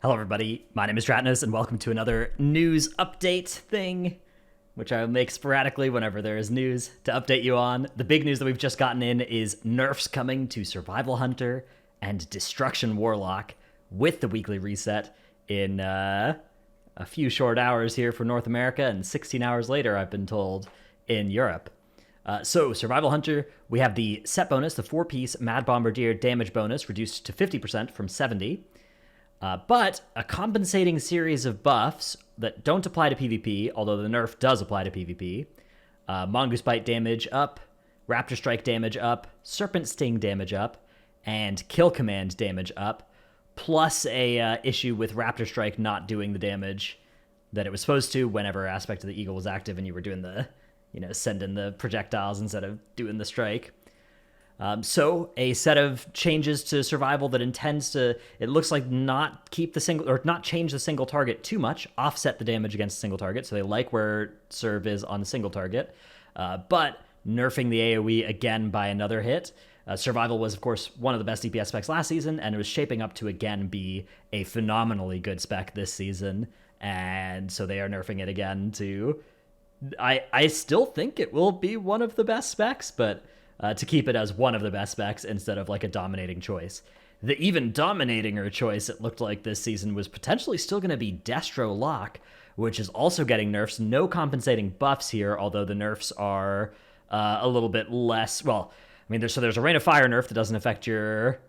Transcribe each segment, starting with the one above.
Hello everybody, my name is Dratnos and welcome to another news update thing, which I will make sporadically whenever there is news to update you on. The big news that we've just gotten in is nerfs coming to Survival Hunter and Destruction Warlock with the weekly reset in a few short hours here for North America and 16 hours later, I've been told, in Europe. So, Survival Hunter, we have the set bonus, the 4-piece Mad Bombardier damage bonus, reduced to 50% from 70%. But a compensating series of buffs that don't apply to PvP, although the nerf does apply to PvP. Mongoose Bite damage up, Raptor Strike damage up, Serpent Sting damage up, and Kill Command damage up, plus a issue with Raptor Strike not doing the damage that it was supposed to whenever Aspect of the Eagle was active and you were doing the, sending the projectiles instead of doing the strike. So a set of changes to survival that intends to, it looks like, not keep the single, or not change the single target too much, offset the damage against a single target. So they like where Surv is on the single target, but nerfing the AoE again by another hit. Survival was, of course, one of the best DPS specs last season, and it was shaping up to again be a phenomenally good spec this season. And so they are nerfing it again to, I still think it will be one of the best specs, but to keep it as one of the best specs instead of like a dominating choice. The even dominating choice it looked like this season was potentially still going to be Destro Lock, which is also getting nerfs. No compensating buffs here, although the nerfs are a little bit less. Well, I mean, there's a Rain of Fire nerf that doesn't affect your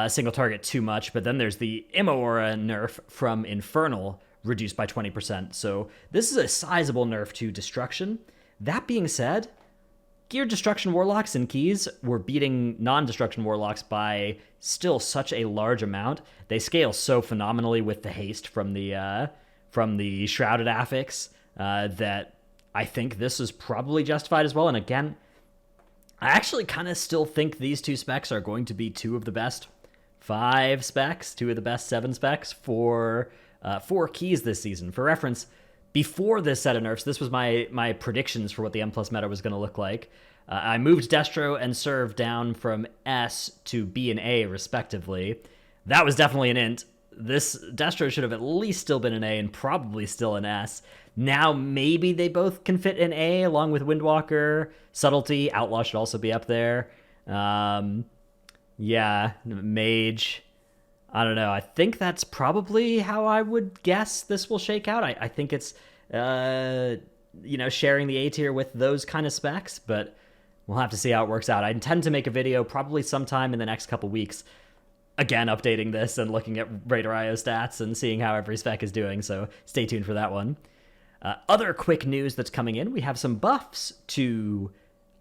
single target too much, but then there's the Immora nerf from Infernal, reduced by 20%. So this is a sizable nerf to Destruction. That being said, Geared Destruction Warlocks and Keys were beating non-Destruction Warlocks by still such a large amount. They scale so phenomenally with the haste from the Shrouded Affix that I think this is probably justified as well. And again, I actually kind of still think these two specs are going to be two of the best 5 specs, two of the best 7 specs for Keys this season. For reference, before this set of nerfs, this was my predictions for what the M+ meta was going to look like. I moved Destro and Surv down from S to B and A, respectively. That was definitely an int. This Destro should have at least still been an A and probably still an S. Now maybe they both can fit in A, along with Windwalker, Subtlety. Outlaw should also be up there. Yeah, Mage. I don't know. I think that's probably how I would guess this will shake out. I think it's, sharing the A tier with those kind of specs, but we'll have to see how it works out. I intend to make a video probably sometime in the next couple weeks, again, updating this and looking at Raider.io stats and seeing how every spec is doing, so stay tuned for that one. Other quick news that's coming in, we have some buffs to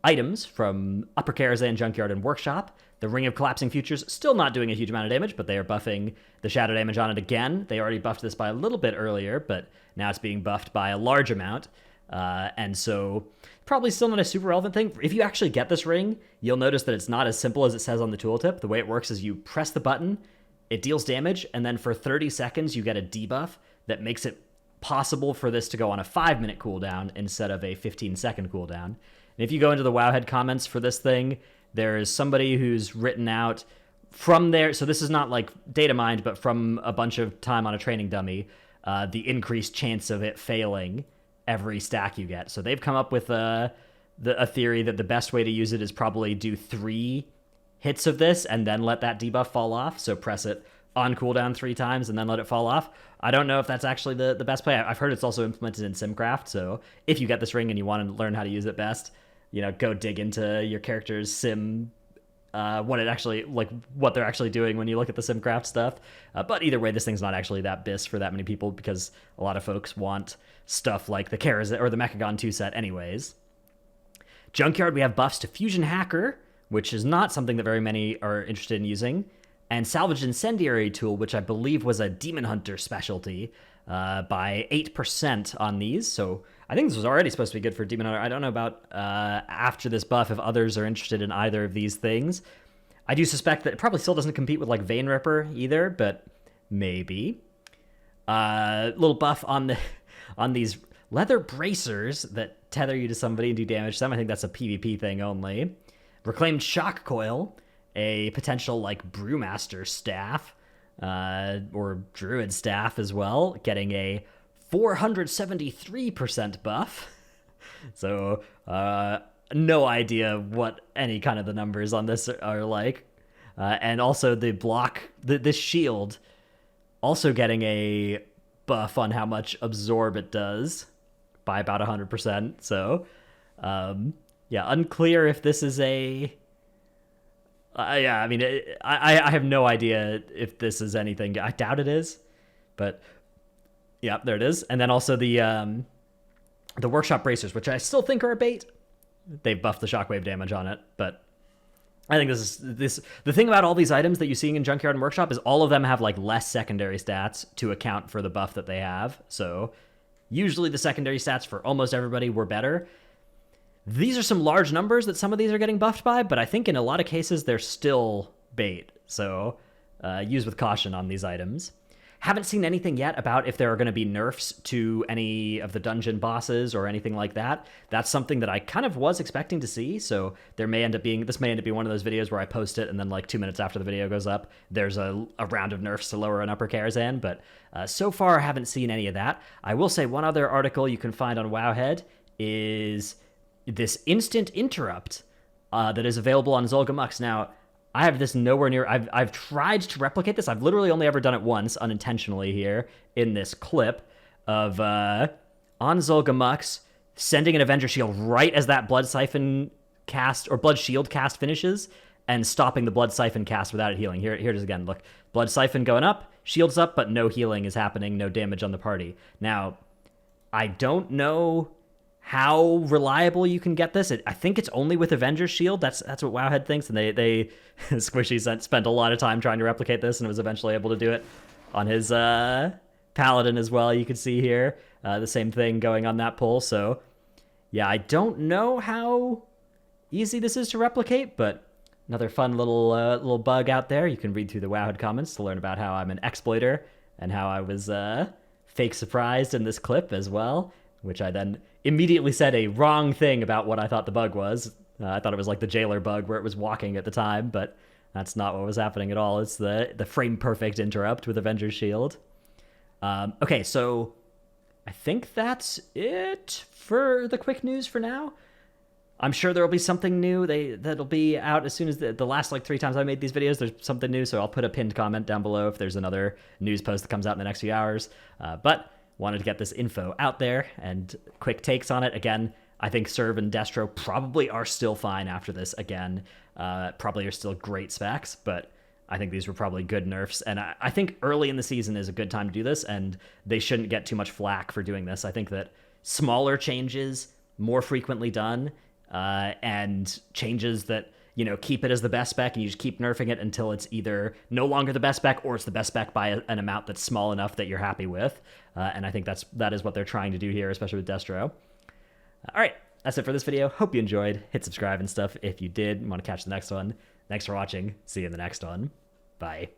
items from Upper Karazhan, Junkyard, and Workshop. The Ring of Collapsing Futures still not doing a huge amount of damage, but they are buffing the shadow damage on it again. They already buffed this by a little bit earlier, but now it's being buffed by a large amount. And so probably still not a super relevant thing. If you actually get this ring, you'll notice that it's not as simple as it says on the tooltip. The way it works is you press the button, it deals damage, and then for 30 seconds you get a debuff that makes it possible for this to go on a 5-minute cooldown instead of a 15-second cooldown. And if you go into the Wowhead comments for this thing, there is somebody who's written out from there, so this is not like data mined, but from a bunch of time on a training dummy, the increased chance of it failing every stack you get. So they've come up with a theory that the best way to use it is probably do 3 hits of this and then let that debuff fall off. So press it on cooldown 3 times and then let it fall off. I don't know if that's actually the best play. I've heard it's also implemented in SimCraft, so if you get this ring and you want to learn how to use it best, go dig into your character's sim, what they're actually doing when you look at the SimCraft stuff. But either way, this thing's not actually that bis for that many people because a lot of folks want stuff like the Karazhan or the Mechagon 2 set anyways. Junkyard, we have buffs to Fusion Hacker, which is not something that very many are interested in using, and Salvage Incendiary Tool, which I believe was a Demon Hunter specialty, by 8% on these. So I think this was already supposed to be good for Demon Hunter. I don't know about after this buff if others are interested in either of these things. I do suspect that it probably still doesn't compete with like Vein Ripper either, but maybe. Little buff on these leather bracers that tether you to somebody and do damage to them. I think that's a PvP thing only. Reclaimed Shock Coil, a potential like Brewmaster staff. or Druid Staff as well, getting a 473% buff. So, no idea what any kind of the numbers on this are like. And also the block, this shield, also getting a buff on how much absorb it does by about 100%. So, yeah, unclear if this is a... yeah, I mean, I have no idea if this is anything. I doubt it is, but yeah, there it is. And then also the workshop bracers, which I still think are a bait. They've buffed the shockwave damage on it, but I think the thing about all these items that you're seeing in Junkyard and Workshop is all of them have like less secondary stats to account for the buff that they have. So usually the secondary stats for almost everybody were better. These are some large numbers that some of these are getting buffed by, but I think in a lot of cases they're still bait. So use with caution on these items. Haven't seen anything yet about if there are going to be nerfs to any of the dungeon bosses or anything like that. That's something that I kind of was expecting to see. So this may end up being one of those videos where I post it and then like 2 minutes after the video goes up, there's a round of nerfs to lower and upper Karazhan. But so far I haven't seen any of that. I will say one other article you can find on Wowhead is this instant interrupt that is available on Zul'gamux. Now, I have this nowhere near... I've tried to replicate this. I've literally only ever done it once, unintentionally here, in this clip of, on Zul'gamux, sending an Avenger Shield right as that Blood Siphon cast, or Blood Shield cast finishes, and stopping the Blood Siphon cast without it healing. Here it is again. Look, Blood Siphon going up, Shield's up, but no healing is happening, no damage on the party. Now, I don't know how reliable you can get this. I think it's only with Avenger's Shield. That's what Wowhead thinks, and they Squishy spent a lot of time trying to replicate this and was eventually able to do it on his Paladin as well. You can see here the same thing going on that pull. So yeah, I don't know how easy this is to replicate, but another fun little bug out there. You can read through the Wowhead comments to learn about how I'm an exploiter and how I was fake surprised in this clip as well, which I then immediately said a wrong thing about what I thought the bug was. I thought it was like the jailer bug where it was walking at the time, but that's not what was happening at all. It's the frame perfect interrupt with Avenger's Shield. Okay, so I think that's it for the quick news for now. I'm sure there will be something new that'll be out as soon as the last like 3 times I made these videos. There's something new, so I'll put a pinned comment down below if there's another news post that comes out in the next few hours. But wanted to get this info out there and quick takes on it. Again, I think Surv and Destro probably are still fine after this again. Probably are still great specs, but I think these were probably good nerfs. And I think early in the season is a good time to do this, and they shouldn't get too much flack for doing this. I think that smaller changes, more frequently done, and changes that, you know, keep it as the best spec and you just keep nerfing it until it's either no longer the best spec or it's the best spec by an amount that's small enough that you're happy with. And I think that is what they're trying to do here, especially with Destro. All right, that's it for this video. Hope you enjoyed. Hit subscribe and stuff if you did. Want to catch the next one. Thanks for watching. See you in the next one. Bye.